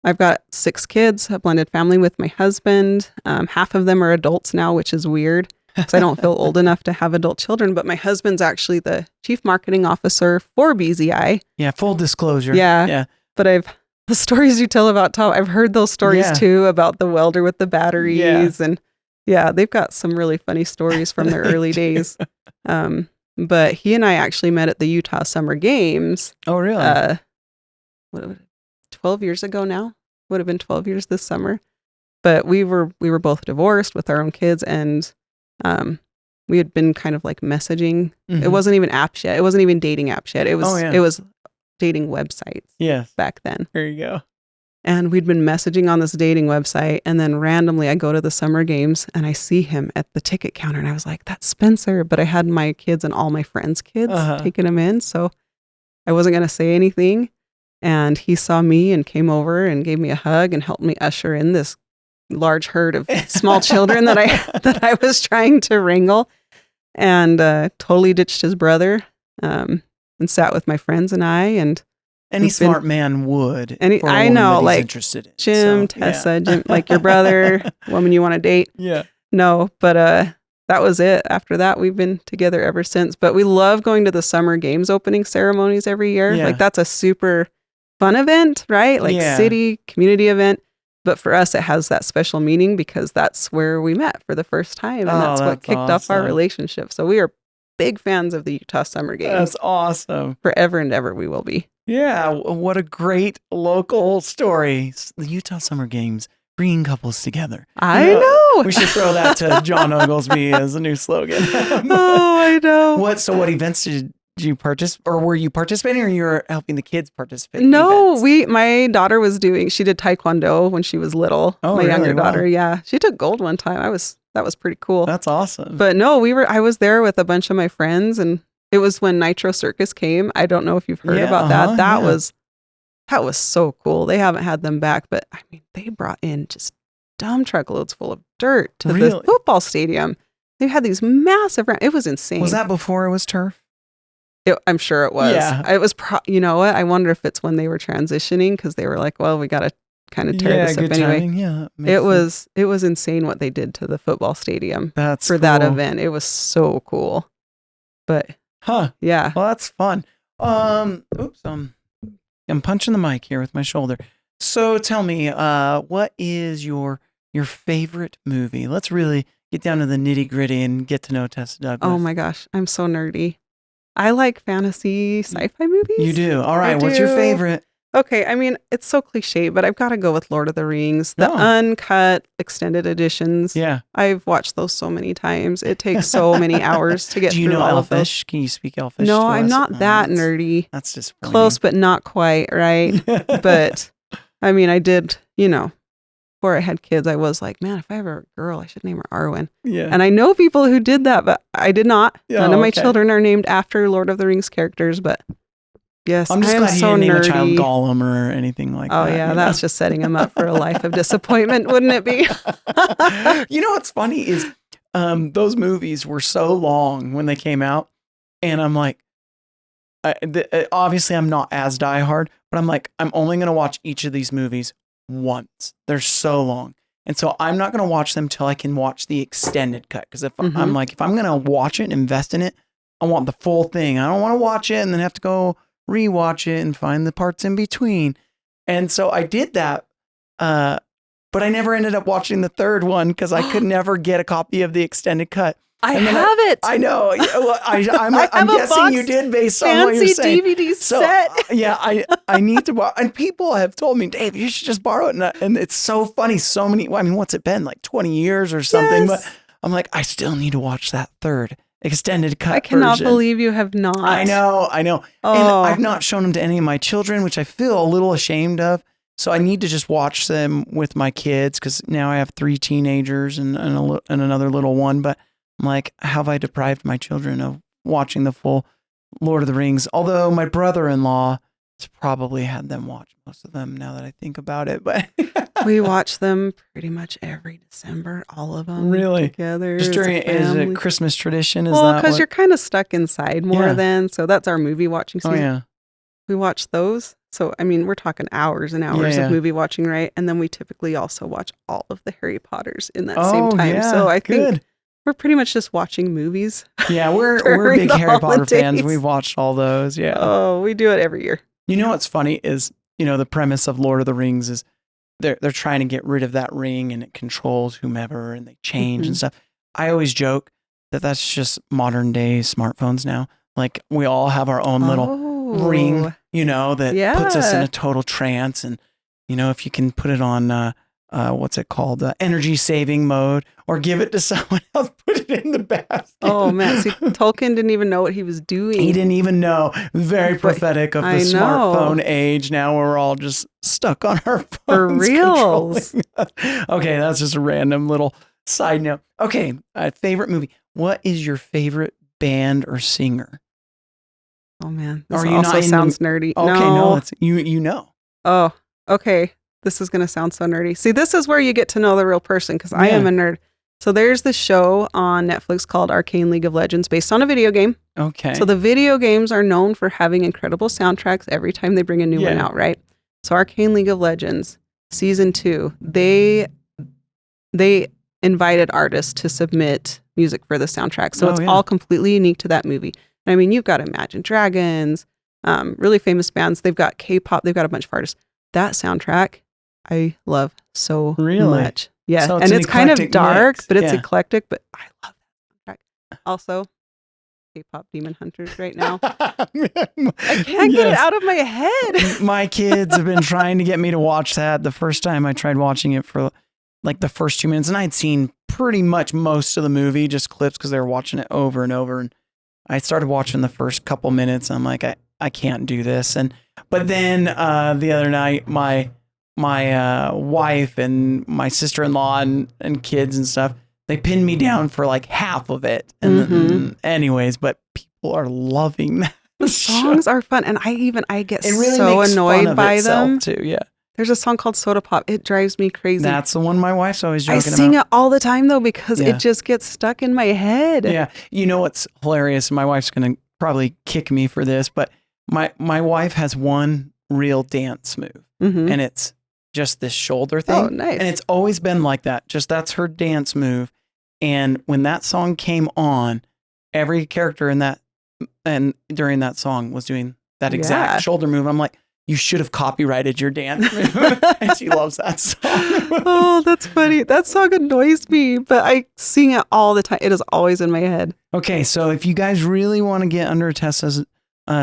I've got 6 kids, a blended family with my husband. Half of them are adults now, which is weird because I don't feel old enough to have adult children. But my husband's actually the chief marketing officer for BZI. Yeah, full disclosure. Yeah. But the stories you tell about Tom, I've heard those stories too about the welder with the batteries. And they've got some really funny stories from their early days. But he and I actually met at the Utah Summer Games. Oh, really? What was it? 12 years ago now. Would have been 12 years this summer. But we were both divorced with our own kids, and we had been kind of like messaging. It wasn't even apps yet. It wasn't even dating apps yet. It was dating websites back then. There you go. And we'd been messaging on this dating website, and then randomly I go to the Summer Games and I see him at the ticket counter, and I was like, that's Spencer. But I had my kids and all my friends' kids taking him in, so I wasn't going to say anything. And he saw me and came over and gave me a hug and helped me usher in this large herd of small children that I was trying to wrangle, and totally ditched his brother and sat with my friends and I. And any smart man would. I know, like interested in. Jim, Tessa, Jim, like your brother, woman you want to date. Yeah. No, but that was it. After that, we've been together ever since. But we love going to the Summer Games opening ceremonies every year. Yeah. Like that's a super fun event, right? Like city, community event. But for us, it has that special meaning because that's where we met for the first time. And that's what kicked off our relationship. So we are big fans of the Utah Summer Games. That's awesome. Forever and ever we will be. Yeah. What a great local story. The Utah Summer Games, bringing couples together. I know. We should throw that to John Oglesby as a new slogan. Oh, I know. What events did Did you participate, or were you participating, or you were helping the kids participate? in No, events? my daughter she did Taekwondo when she was little. Oh, my really? younger daughter. Wow. Yeah. She took gold one time. That was pretty cool. That's awesome. But no, I was there with a bunch of my friends, and it was when Nitro Circus came. I don't know if you've heard about that. That was so cool. They haven't had them back, but I mean, they brought in just dump truckloads full of dirt to the football stadium. They had these massive, it was insane. Was that before it was turf? I'm sure it was. Yeah. It was, you know what? I wonder if it's when they were transitioning, because they were like, well, we got to kind of tear this up anyway. Timing. Yeah, it was insane what they did to the football stadium that event. It was so cool. But yeah. Well, that's fun. Oops. I'm punching the mic here with my shoulder. So tell me, what is your favorite movie? Let's really get down to the nitty gritty and get to know Tessa Douglas. Oh my gosh, I'm so nerdy. I like fantasy sci-fi movies. You do? All right. What's your favorite? Okay, I mean, it's so cliche, but I've got to go with Lord of the Rings, the uncut extended editions. Yeah. I've watched those so many times. It takes so many hours to get through all of those. Do you know Elfish? Can you speak Elfish? No, I'm not that nerdy. That's just close, but not quite, right? But I mean, I did, before I had kids, I was like, man, if I have a girl, I should name her Arwen. Yeah. And I know people who did that, but I did not. None of my children are named after Lord of the Rings characters, but yes, I'm just glad you didn't name a child Gollum or anything like that. Oh yeah, that's just setting him up for a life of disappointment, wouldn't it be? You know what's funny is those movies were so long when they came out, and I'm like, obviously I'm not as diehard, but I'm like, I'm only going to watch each of these movies once. They're so long. And so I'm not going to watch them till I can watch the extended cut. Because if I'm like, if I'm going to watch it and invest in it, I want the full thing. I don't want to watch it and then have to go rewatch it and find the parts in between. And so I did that. But I never ended up watching the third one because I could never get a copy of the extended cut. I have it. I know. Well, I'm guessing you did based on what you're saying. Fancy DVD set. Yeah, I need to borrow. And people have told me, Dave, you should just borrow it. And it's so funny. So many. Well, I mean, what's it been? Like 20 years or something. Yes. But I'm like, I still need to watch that third extended cut. I cannot version. believe you have not. I know. Oh. And I've not shown them to any of my children, which I feel a little ashamed of. So I need to just watch them with my kids because now I have 3 teenagers and another little one. But I'm like, have I deprived my children of watching the full Lord of the Rings? Although my brother-in-law has probably had them watch most of them now that I think about it. But we watch them pretty much every December, all of them. Really? Together. Just during is it a Christmas tradition? Because you're kind of stuck inside more then. So that's our movie watching season. Oh, yeah. We watch those. So, I mean, we're talking hours and hours of movie watching, right? And then we typically also watch all of the Harry Potters in that same time. Yeah, so I think we're pretty much just watching movies. Yeah, we're big Harry Potter fans. We've watched all those. Yeah. Oh, we do it every year. You know what's funny is, the premise of Lord of the Rings is they're trying to get rid of that ring and it controls whomever and they change and stuff. I always joke that that's just modern day smartphones now. Like we all have our own little ring, that puts us in a total trance. And, if you can put it on, what's it called? Energy saving mode, or give it to someone else, put it in the basket. Oh man. See, Tolkien didn't even know what he was doing. He didn't even know. Very prophetic of the smartphone age now where we're all just stuck on our phones. For reals. Okay. That's just a random little side note. Okay. Favorite movie. What is your favorite band or singer? Oh man, this also sounds nerdy. Okay, no, that's you know. Oh, okay. This is gonna sound so nerdy. See, this is where you get to know the real person because I am a nerd. So there's this show on Netflix called Arcane League of Legends, based on a video game. Okay. So the video games are known for having incredible soundtracks every time they bring a new one out, right? So Arcane League of Legends season 2, they invited artists to submit music for the soundtrack. So it's all completely unique to that movie. I mean, you've got Imagine Dragons, really famous bands. They've got K-pop. They've got a bunch of artists. That soundtrack, I love so much. Yeah, so it's kind of dark, but it's eclectic. But I love that soundtrack. Also, K-pop Demon Hunters right now. I can't get it out of my head. My kids have been trying to get me to watch that. The first time I tried watching it for like the first 2 minutes, and I'd seen pretty much most of the movie, just clips because they were watching it over and over. And I started watching the first couple minutes. And I'm like, I can't do this. But then the other night, my wife and my sister-in-law and kids and stuff, they pinned me down for like half of it. And then, anyways, but people are loving that. The songs are fun, and I get It really so makes annoyed fun of by itself them too. Yeah, There's a song called Soda Pop. It drives me crazy. that's the one my wife's always joking I about. sing it all the time though because Yeah. it just gets stuck in my head. Yeah, you know what's hilarious? My wife's gonna probably kick me for this, but my wife has one real dance move, Mhm. and it's just this shoulder thing. Oh, nice. And it's always been like that. Just that's her dance move. And when that song came on, every character in that and during that song was doing that exact Yeah. shoulder move. I'm like, you should have copyrighted your dance move. And she loves that song. Oh, that's funny. That song annoys me, but I sing it all the time. It is always in my head. Okay, so if you guys really want to get under Tessa's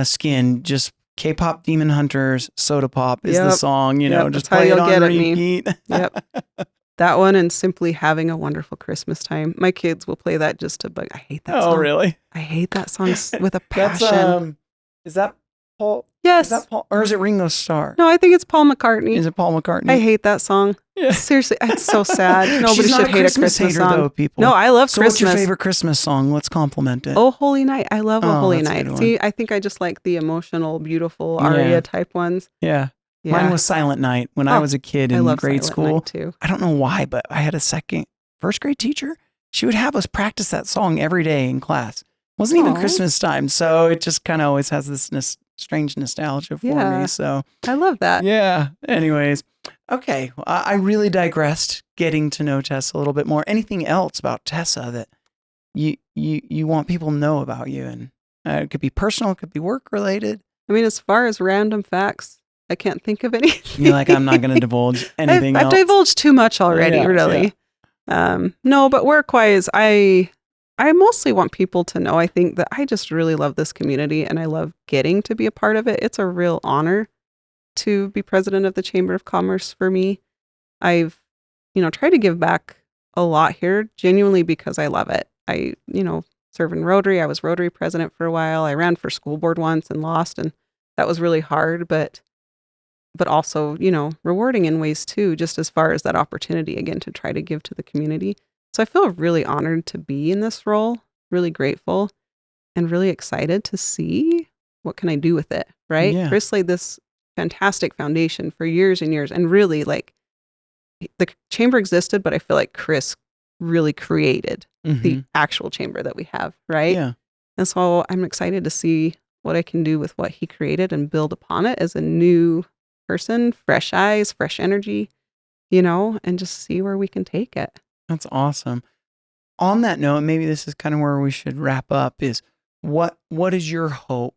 skin, just K-pop Demon Hunters, Soda Pop is the Yep. song, you know, Yep, just that's how play it you'll on get at me. repeat. Yep. That one and Simply Having a Wonderful Christmas Time. My kids will play that just to bug. I hate that song. Oh, really? I hate that song with a That's passion. is that Paul? Yes. Is that Paul or is it Ringo Starr? No, I think it's Paul McCartney. Is it Paul McCartney? I hate that song. Yeah. Seriously, it's so sad. Nobody She's not should hate a Christmas hater, song. though, people. No, I love So Christmas. what's your favorite Christmas song? Let's compliment it. Oh, Holy Night. I love Oh, A Holy that's a Night. good one. See, I think I just like the emotional, beautiful Yeah. aria type ones. Yeah. Yeah. Mine was Silent Night when I Oh, was a kid I in love grade Silent school. Night too. I don't know why, but I had a first grade teacher. She would have us practice that song every day in class. Wasn't even Aw. Christmas time, so it just kind of always has this strange nostalgia for Yeah. me. So I love that. yeah. Anyways, okay. Well, I really digressed getting to know Tessa a little bit more. Anything else about Tessa that you want people to know about you? And it could be personal, it could be work related. I mean, as far as random facts, I can't think of anything. You're like, I'm not going to divulge anything I've else. divulged too much already, Yeah, really. No, but work-wise, I mostly want people to know, I think, that I just really love this community and I love getting to be a part of it. It's a real honor to be president of the Chamber of Commerce for me. I've, tried to give back a lot here, genuinely because I love it. I, serve in Rotary. I was Rotary president for a while. I ran for school board once and lost, and that was really hard, but also, rewarding in ways too, just as far as that opportunity again to try to give to the community. So I feel really honored to be in this role, really grateful, and really excited to see what can I do with it, right? Yeah. Chris laid this fantastic foundation for years and years, and really like the chamber existed, but I feel like Chris really created the actual chamber that we have, right? Yeah. And so I'm excited to see what I can do with what he created and build upon it as a new person, fresh eyes, fresh energy, and just see where we can take it. That's awesome. On that note, maybe this is kind of where we should wrap up is what is your hope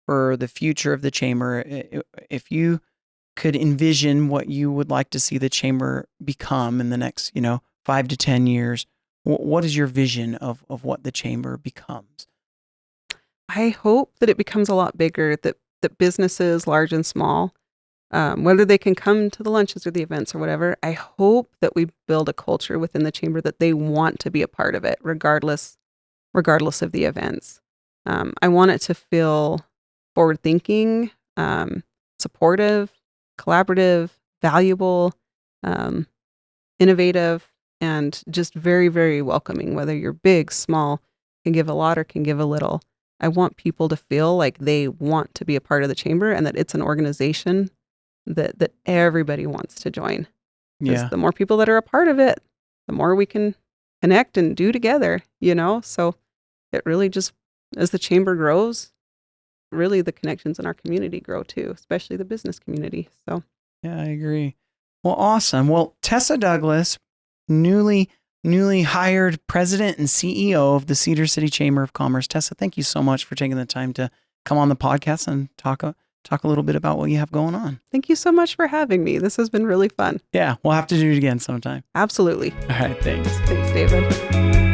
for the future of the chamber? If you could envision what you would like to see the chamber become in the next, 5 to 10 years, what is your vision of what the chamber becomes? I hope that it becomes a lot bigger, that businesses, large and small, whether they can come to the lunches or the events or whatever, I hope that we build a culture within the chamber that they want to be a part of it, regardless of the events. I want it to feel forward-thinking, supportive, collaborative, valuable, innovative, and just very, very welcoming, whether you're big, small, can give a lot or can give a little. I want people to feel like they want to be a part of the chamber and that it's an organization that everybody wants to join. 'Cause Yeah. the more people that are a part of it, the more we can connect and do together, So it really just, as the chamber grows, really the connections in our community grow too, especially the business community. So Yeah, I agree. Well, awesome. Well, Tessa Douglas, newly hired president and CEO of the Cedar City Chamber of Commerce. Tessa, thank you so much for taking the time to come on the podcast and talk a little bit about what you have going on. thank you so much for having me. This has been really fun. Yeah, we'll have to do it again sometime. Absolutely. All right, thanks. Thanks, David.